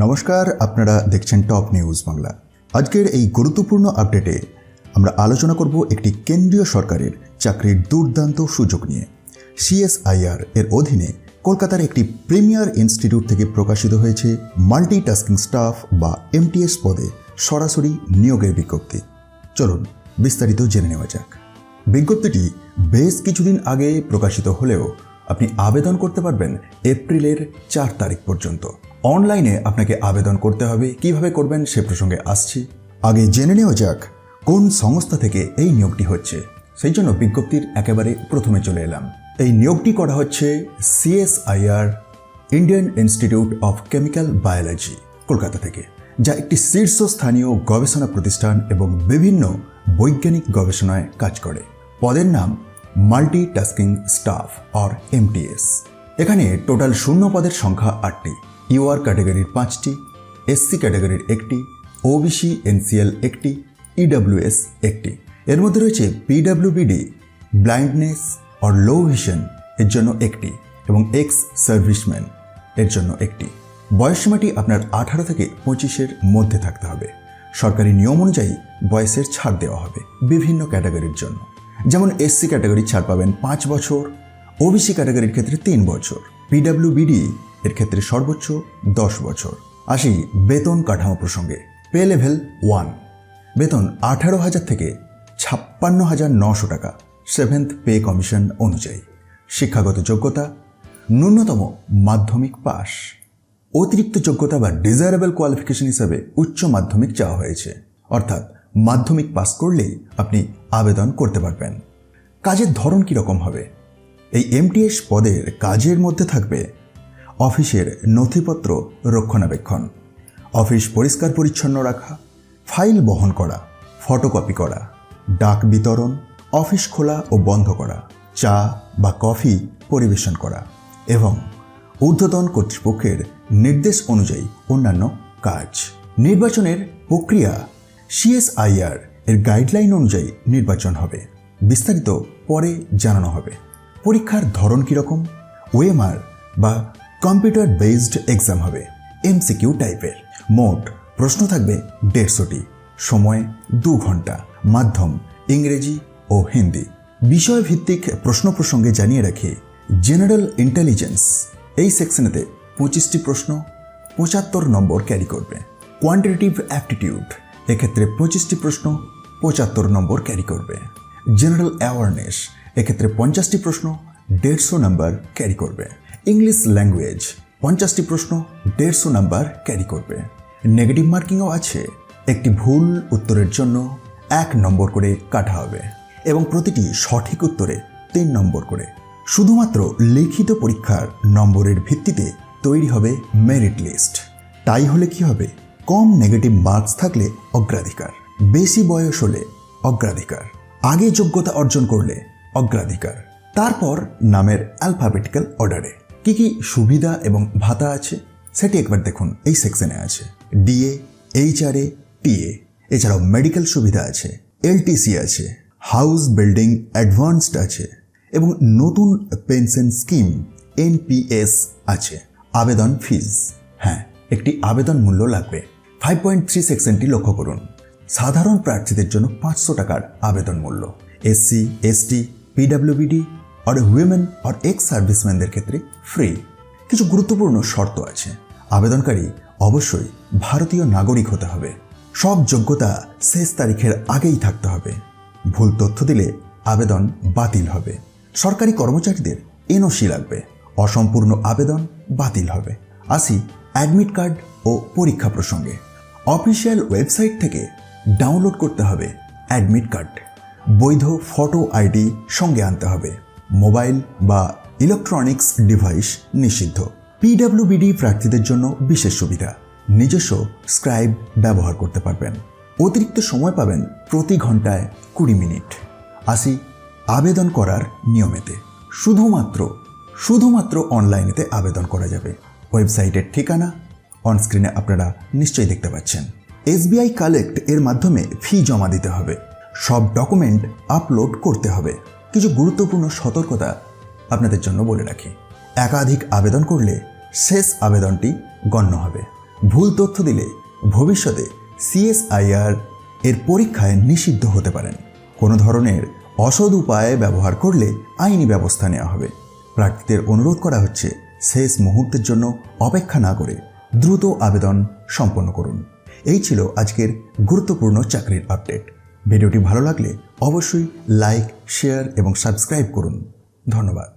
নমস্কার, আপনারা দেখছেন টপ নিউজ বাংলা। আজকের এই গুরুত্বপূর্ণ আপডেটে আমরা আলোচনা করব একটি কেন্দ্রীয় সরকারের চাকরির দুর্দান্ত সুযোগ নিয়ে। সিএসআইআর এর অধীনে কলকাতার একটি প্রিমিয়ার ইনস্টিটিউট থেকে প্রকাশিত হয়েছে মাল্টিটাস্কিং স্টাফ বা এমটিএস পদে সরাসরি নিয়োগের বিজ্ঞপ্তি। চলুন বিস্তারিত জেনে নেওয়া যাক। বিজ্ঞপ্তিটি বেশ কিছুদিন আগে প্রকাশিত হলেও আপনি আবেদন করতে পারবেন এপ্রিলের 4 তারিখ পর্যন্ত। অনলাইনে আপনাকে আবেদন করতে হবে। কিভাবে করবেন সে প্রসঙ্গে আসছি। আগে জেনে নেওয়া যাক কোন সংস্থা থেকে এই নিয়োগটি হচ্ছে। সেই জন্য বিজ্ঞপ্তির একেবারে প্রথমে চলে এলাম। এই নিয়োগটি করা হচ্ছে CSIR Indian institute of chemical biology Kolkata থেকে, যা একটি শীর্ষস্থানীয় গবেষণা প্রতিষ্ঠান এবং বিভিন্ন বৈজ্ঞানিক গবেষণায় কাজ করে। পদের নাম মাল্টিটাস্কিং স্টাফ অর এমটিএস। এখানে টোটাল শূন্য পদের সংখ্যা 8টি। ইউআর ক্যাটাগরির 5টি, এসসি ক্যাটাগরির 1টি, ওবিসি এনসিএল 1টি, ইডব্লিউএস 1টি। এর মধ্যে রয়েছে পিডব্লিউবিডি ব্লাইন্ডনেস অর লো ভিশন এর জন্য 1টি এবং এক্স সার্ভিসম্যান এর জন্য 1টি। বয়সসীমাটি আপনার 18 থেকে 25-এর মধ্যে থাকতে হবে। সরকারি নিয়ম অনুযায়ী বয়সের ছাড় দেওয়া হবে বিভিন্ন ক্যাটাগরির জন্য। যেমন এসসি ক্যাটাগরির ছাড় পাবেন 5 বছর, ওবিসি ক্যাটাগরির ক্ষেত্রে 3 বছর, পিডব্লিউবিডি এর ক্ষেত্রে সর্বোচ্চ 10 বছর। আসি বেতন কাঠামো প্রসঙ্গে। পে লেভেল 1, বেতন 18,000 থেকে 56,900 টাকা 7th পে কমিশন অনুযায়ী। শিক্ষাগত যোগ্যতা ন্যূনতম মাধ্যমিক পাস। অতিরিক্ত যোগ্যতা বা ডিজায়ারেবল কোয়ালিফিকেশন হিসাবে উচ্চ মাধ্যমিক চাওয়া হয়েছে, অর্থাৎ মাধ্যমিক পাস করলেই আপনি আবেদন করতে পারবেন। কাজের ধরন কীরকম হবে? এই এমটিএস পদের কাজের মধ্যে থাকবে অফিসের নথিপত্র রক্ষণাবেক্ষণ, অফিস পরিষ্কার পরিচ্ছন্ন রাখা, ফাইল বহন করা, ফটোকপি করা, ডাক বিতরণ, অফিস খোলা ও বন্ধ করা, চা বা কফি পরিবেশন করা এবং ঊর্ধ্বতন কর্তৃপক্ষের নির্দেশ অনুযায়ী অন্যান্য কাজ। নির্বাচনের প্রক্রিয়া সিএসআইআর এর গাইডলাইন অনুযায়ী নির্বাচন হবে। বিস্তারিত পরে জানানো হবে। পরীক্ষার ধরন কীরকম? ওএমআর বা কম্পিউটার বেসড এক্সাম হবে, এমসিকিউ টাইপের। মোট প্রশ্ন থাকবে 150টি, সময় 2 ঘন্টা, মাধ্যম ইংরেজি ও হিন্দি। বিষয়ভিত্তিক প্রশ্ন প্রসঙ্গে জানিয়ে রাখি, জেনারেল ইন্টেলিজেন্স এই সেকশনেতে 25টি প্রশ্ন 75 নম্বর ক্যারি করবে। কোয়ান্টিটেটিভ অ্যাপটিটিউড এক্ষেত্রে 25টি প্রশ্ন 75 নম্বর ক্যারি করবে। জেনারেল অ্যাওয়ারনেস এক্ষেত্রে 50টি প্রশ্ন 150 নম্বর ক্যারি করবে। ইংলিশ ল্যাঙ্গুয়েজ 50টি প্রশ্ন 150 নম্বর ক্যারি করবে। নেগেটিভ মার্কিংও আছে। একটি ভুল উত্তরের জন্য 1 নম্বর করে কাটা হবে এবং প্রতিটি সঠিক উত্তরে 3 নম্বর করে। শুধুমাত্র লিখিত পরীক্ষার নম্বরের ভিত্তিতে তৈরি হবে মেরিট লিস্ট। তাই হলে কি হবে? কম নেগেটিভ মার্কস থাকলে অগ্রাধিকার, বেশি বয়স হলে অগ্রাধিকার, আগে যোগ্যতা অর্জন করলে অগ্রাধিকার, তারপর নামের অ্যালফাবেটিক্যাল অর্ডারে। কি কি সুবিধা এবং ভাতা আছে সেটি একবার দেখুন। এই সেকশনে আছে ডিএ, এইচআরএ, টিএ, এছাড়াও মেডিকেল সুবিধা আছে, এলটিসি আছে, হাউস বিল্ডিং অ্যাডভান্সড আছে এবং নতুন পেনশন স্কিম এনপিএস আছে। আবেদন ফিজ, হ্যাঁ, একটি আবেদন মূল্য লাগবে। 5.3 সেকশনটি লক্ষ্য করুন। সাধারণ প্রার্থীদের জন্য 500 টাকার আবেদন মূল্য। এসসি, এসটি, পিডব্লিউবিডি আর উইমেন আর এক্স সার্ভিসম্যানদের ক্ষেত্রে ফ্রি। কিছু গুরুত্বপূর্ণ শর্ত আছে। আবেদনকারী অবশ্যই ভারতীয় নাগরিক হতে হবে। সব যোগ্যতা শেষ তারিখের আগেই থাকতে হবে। ভুল তথ্য দিলে আবেদন বাতিল হবে। সরকারি কর্মচারীদের এনওসি লাগবে। অসম্পূর্ণ আবেদন বাতিল হবে। আসি অ্যাডমিট কার্ড ও পরীক্ষা প্রসঙ্গে। অফিসিয়াল ওয়েবসাইট থেকে ডাউনলোড করতে হবে অ্যাডমিট কার্ড। বৈধ ফটো আইডি সঙ্গে আনতে হবে। মোবাইল বা ইলেকট্রনিক্স ডিভাইস নিষিদ্ধ। পিডব্লিউবিডি প্রার্থীদের জন্য বিশেষ সুবিধা, নিজস্ব স্ক্রাইব ব্যবহার করতে পারবেন। অতিরিক্ত সময় পাবেন প্রতি ঘন্টায় 20 মিনিট। আসি আবেদন করার নিয়মেতে। শুধুমাত্র অনলাইনেতে আবেদন করা যাবে। ওয়েবসাইটের ঠিকানা অনস্ক্রিনে আপনারা নিশ্চয়ই দেখতে পাচ্ছেন। এসবিআই কালেক্ট এর মাধ্যমে ফি জমা দিতে হবে। সব ডকুমেন্ট আপলোড করতে হবে। কিছু গুরুত্বপূর্ণ সতর্কতা আপনাদের জন্য বলে রাখি। একাধিক আবেদন করলে শেষ আবেদনটি গণ্য হবে। ভুল তথ্য দিলে ভবিষ্যতে CSIR এর পরীক্ষায় নিষিদ্ধ হতে পারেন। কোনো ধরনের অসৎ উপায় ব্যবহার করলে আইনি ব্যবস্থা নেওয়া হবে। প্রার্থীদের অনুরোধ করা হচ্ছে শেষ মুহূর্তের জন্য অপেক্ষা না করে দ্রুত আবেদন সম্পন্ন করুন। এই ছিল আজকের গুরুত্বপূর্ণ চাকরির আপডেট। ভিডিওটি ভালো লাগলে অবশ্যই লাইক, শেয়ার এবং সাবস্ক্রাইব করুন। ধন্যবাদ।